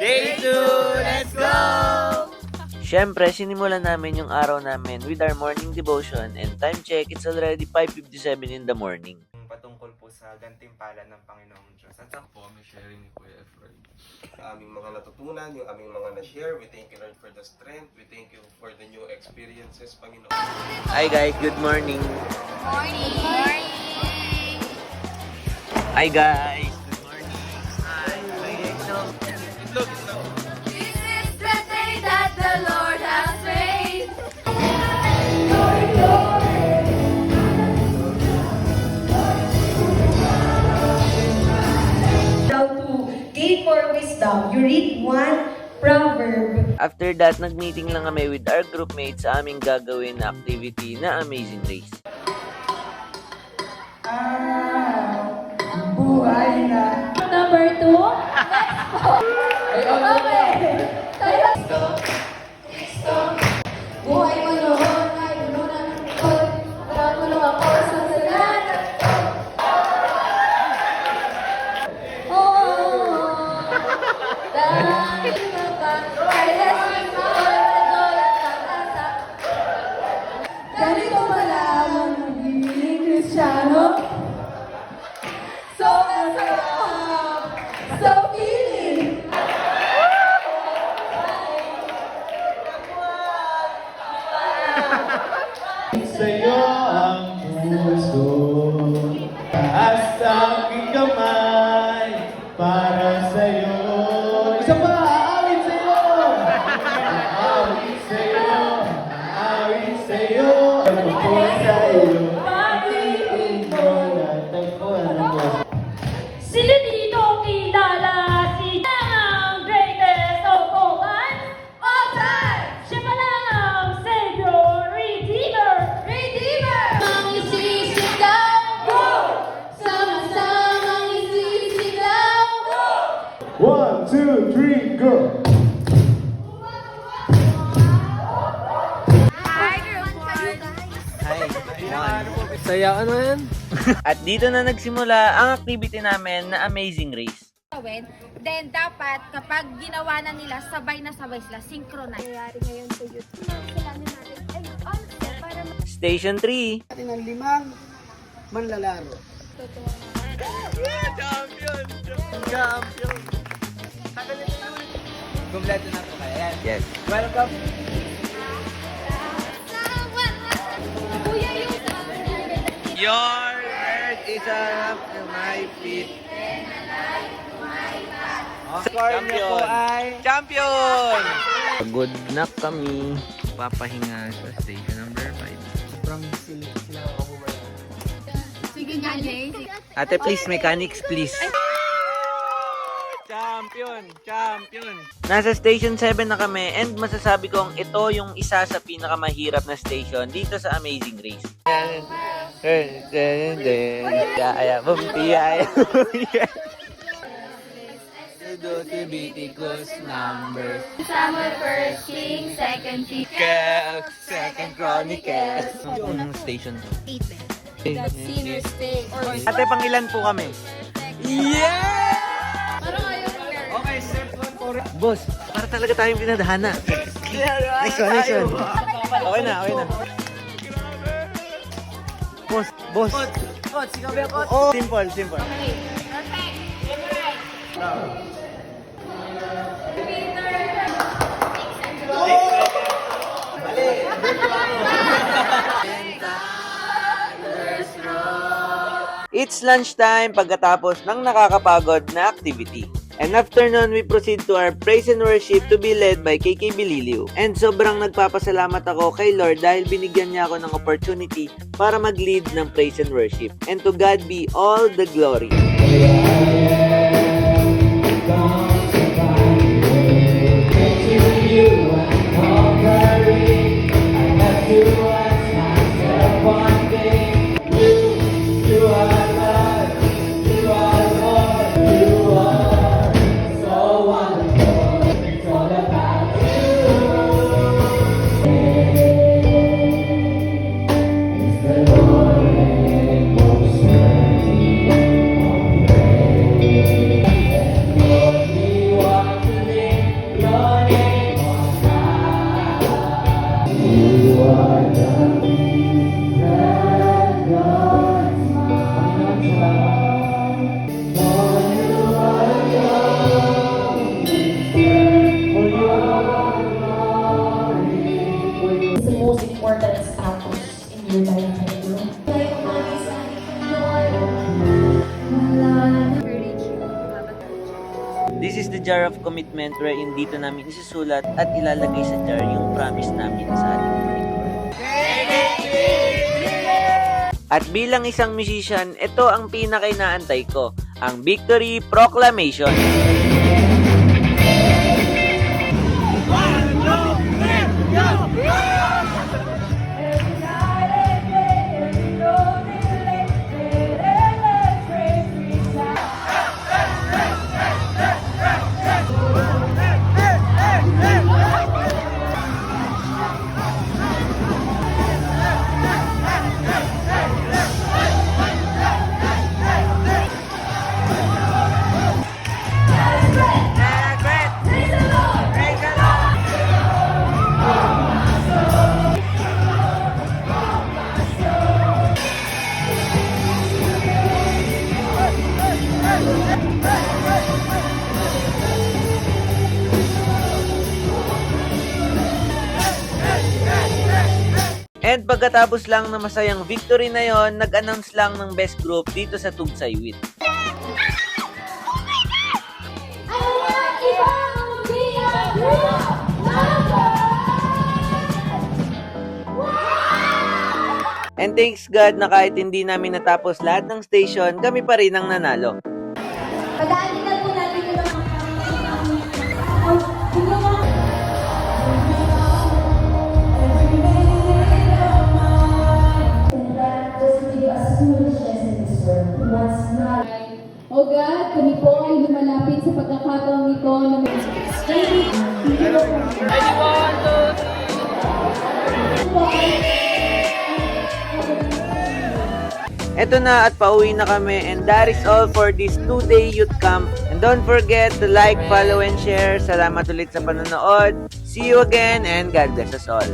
Day 2, let's go! Siyempre, sinimulan namin yung araw namin with our morning devotion and time check, it's already 5:57 in the morning. Patungkol po sa gantimpala ng Panginoong Diyos. At sa po, may sharing ni Kuya Efren. Sa aming mga natutunan, yung aming mga na-share, we thank you Lord for the strength, we thank you for the new experiences, Panginoon. Hi guys, good morning. Morning! Hi guys, good morning. Hi guys. Itlog. This is the day that the Lord has made. How to gain more wisdom. You read one proverb. After that, nag-meeting lang kami with our groupmates sa aming gagawin na activity na Amazing Race. Buhay na. Number 2. Let's go. Buhay mo noon ay puno ng likod. Pagkakulo ako sa salat. Dahil na ba? Kaya ganito pala ang magiging Kristiyano. So masarap sa piling. Sa'yo ang puso, taas ang aking kamay para sa'yo. Isa pa, aawit sa'yo! Aawit sa'yo, aawit sa'yo. Ano po sa'yo? Pag-ibig mo natagpuan mo. Sino dito kilala si ang greatest of all time? Siya pala ang Savior, Redeemer. Ang isisigaw, go! Sama-samang isisigaw, go! 1, 2, 3, go! Hi, Saya ano yan? At dito na nagsimula ang activity namin na Amazing Race. Then dapat kapag ginawa na nila, sabay na sabay sila, synchronize. Nangyayari ngayon sa YouTube. Kailangan natin, para Station 3. Natin ang 5 manlalaro. Kompleto na po kaya. Yan. Yes. Welcome. Kuya yung Your earth is up to my feet. Score niyo po ay... Champion! Good na kami. Papahinga sa station number 5. Sobrang sila ako ba? sige nga, Jay. Ate, please, mechanics, please. Champion! Champion! Nasa station 7 na kami and masasabi kong ito yung isa sa pinakamahirap na station dito sa Amazing Race. Kaya bumpiyay. Number Samuel first king, second king. Second Chronicles. Anong station to? 8 That sinner stay. Ate, pangilan po kami? Yeah! Parang ayaw Okay, step 1 for it. Boss, para talaga tayong pinadhana. Next one, next one. Okay na, okay na. Boss, boss. Coach, ikaw ba coach? Oh, simple, simple. Perfect. It's lunchtime pagkatapos ng nakakapagod na activity. And after nun, we proceed to our praise and worship to be led by KK Bililio. And sobrang nagpapasalamat ako kay Lord dahil binigyan niya ako ng opportunity para mag-lead ng praise and worship. And to God be all the glory. is the jar of commitment wherein dito namin isusulat at ilalagay sa jar yung promise namin sa ating Panginoon. At bilang isang musician, ito ang pinaka-inaantay ko, ang Victory Proclamation. And pagkatapos lang na masayang victory na yon, nag-announce lang ng best group dito sa Tugsay Wit. And thanks God na kahit hindi namin natapos lahat ng station, kami pa rin ang nanalo. Pagdaanin na po natin yung mga O God, kami po ay lumalapit sa pagkakataong ito na may Eto na at pauwi na kami, and that is all for this 2-day youth camp. And don't forget to like, follow, and share. Salamat ulit sa panonood. See you again and God bless us all.